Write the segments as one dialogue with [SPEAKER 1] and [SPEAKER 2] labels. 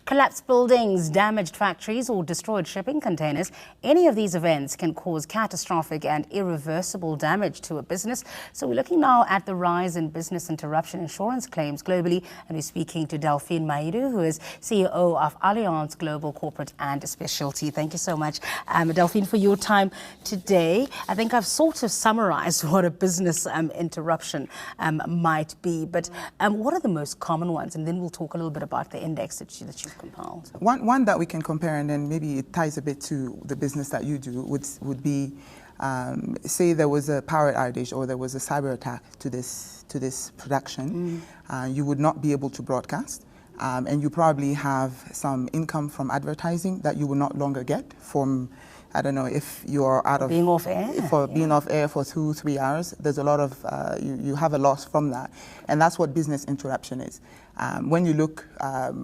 [SPEAKER 1] Collapsed buildings, damaged factories or destroyed shipping containers. Any of these events can cause catastrophic and irreversible damage to a business. So we're looking now at the rise in business interruption insurance claims globally, and we're speaking to Delphine Maidou, who is CEO of Allianz Global Corporate and Specialty. Thank you so much, Delphine, for your time today. I think I've sort of summarized what a business interruption might be, but what are the most common ones? And then we'll talk a little bit about the index that you've compiled.
[SPEAKER 2] One that we can compare, and then maybe it ties a bit to the business that you do, would be, say there was a power outage or there was a cyber attack to this production. You would not be able to broadcast, and you probably have some income from advertising that you will not longer get from, I don't know, if you're out of
[SPEAKER 1] being off air,
[SPEAKER 2] being off air for 2-3 hours. There's a lot of you have a loss from that, and that's what business interruption is. When you look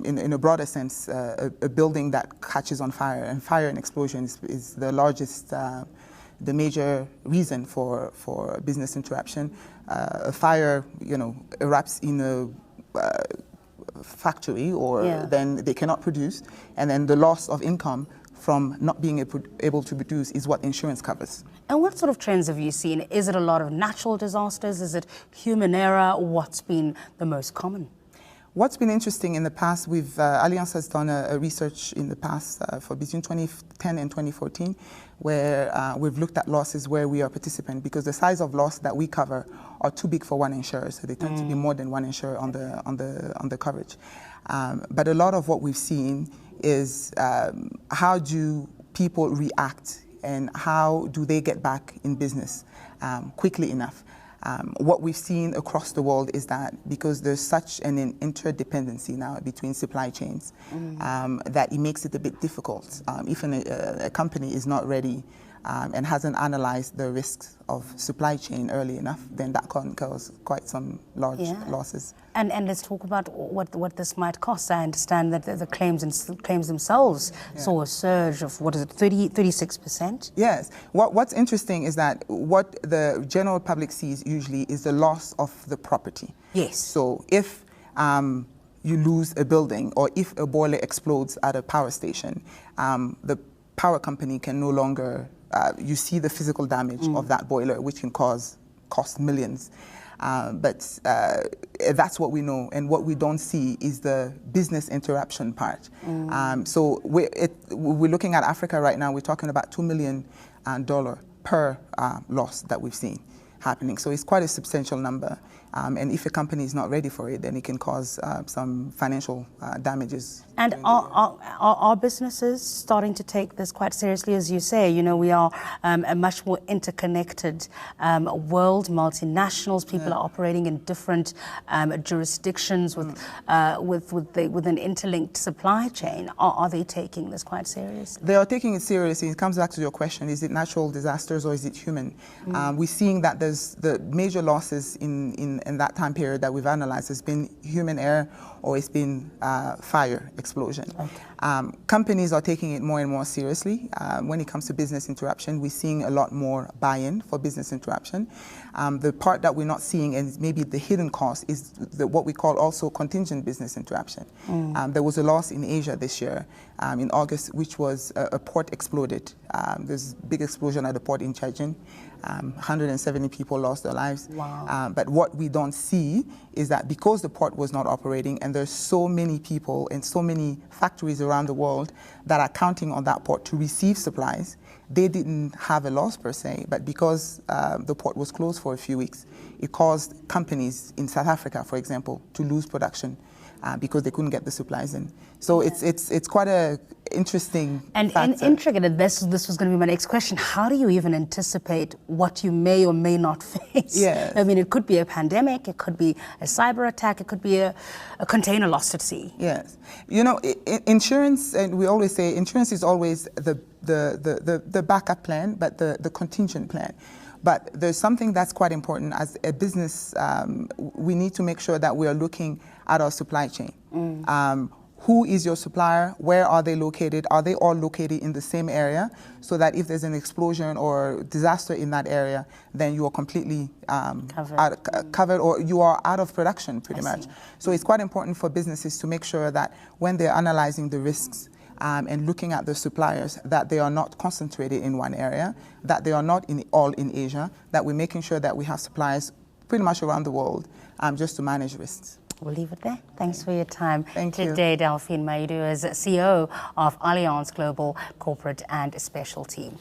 [SPEAKER 2] in a broader sense, a building that catches on fire, and fire and explosions is the largest, the major reason for business interruption. A fire, erupts in a factory, or then they cannot produce, and then the loss of income from not being able to produce is what insurance covers.
[SPEAKER 1] And what sort of trends have you seen? Is it a lot of natural disasters? Is it human error? What's been the most common?
[SPEAKER 2] What's been interesting in the past, Allianz has done a research in the past for between 2010 and 2014, where we've looked at losses where we are participant, because the size of loss that we cover are too big for one insurer, so they tend to be more than one insurer on the coverage. But a lot of what we've seen is how do people react and how do they get back in business quickly enough. What we've seen across the world is that because there's such an interdependency now between supply chains, that it makes it a bit difficult. If a company is not ready and hasn't analyzed the risks of supply chain early enough, then that can cause quite some large losses.
[SPEAKER 1] And let's talk about what this might cost. I understand that the claims themselves saw a surge of, 36%?
[SPEAKER 2] Yes. What's interesting is that what the general public sees usually is the loss of the property.
[SPEAKER 1] Yes.
[SPEAKER 2] So if you lose a building, or if a boiler explodes at a power station, the power company can no longer, you see the physical damage of that boiler, which can cost millions. But that's what we know, and what we don't see is the business interruption part. So we're looking at Africa right now. We're talking about $2 million per loss that we've seen happening. So it's quite a substantial number. And if a company is not ready for it, then it can cause some financial damages.
[SPEAKER 1] And are businesses starting to take this quite seriously? As you say, we are a much more interconnected world, multinationals. People are operating in different jurisdictions with an interlinked supply chain. Are they taking this quite seriously?
[SPEAKER 2] They are taking it seriously. It comes back to your question: is it natural disasters or is it human? We're seeing that there's the major losses in that time period that we've analyzed has been human error, or it's been fire explosion. Okay. Companies are taking it more and more seriously. When it comes to business interruption, we're seeing a lot more buy-in for business interruption. The part that we're not seeing, and maybe the hidden cost, is what we call also contingent business interruption. There was a loss in Asia this year, in August, which was a port exploded. There's a big explosion at the port in Tianjin. 170 people lost their lives.
[SPEAKER 1] Wow.
[SPEAKER 2] But what we don't see is that because the port was not operating, and there's so many people and so many factories around the world that are counting on that port to receive supplies, they didn't have a loss per se, but because the port was closed for a few weeks, it caused companies in South Africa, for example, to lose production because they couldn't get the supplies in. So it's quite a interesting factor.
[SPEAKER 1] Intricate. This was going to be my next question. How do you even anticipate what you may or may not face?
[SPEAKER 2] Yes.
[SPEAKER 1] I mean, it could be a pandemic, it could be a cyber attack, it could be a container lost at sea.
[SPEAKER 2] Yes. Insurance, and we always say insurance is always the backup plan, but the contingent plan. But there's something that's quite important as a business. We need to make sure that we are looking at our supply chain. who is your supplier, where are they located, are they all located in the same area, so that if there's an explosion or disaster in that area, then you are completely covered, or you are out of production pretty much. So it's quite important for businesses to make sure that when they're analyzing the risks and looking at the suppliers, that they are not concentrated in one area, that they are not all in Asia, that we're making sure that we have suppliers pretty much around the world just to manage risks.
[SPEAKER 1] We'll leave it there. Thanks for your time.
[SPEAKER 2] Thank you.
[SPEAKER 1] Today, Delphine Maidou is CEO of Allianz Global Corporate and Specialty.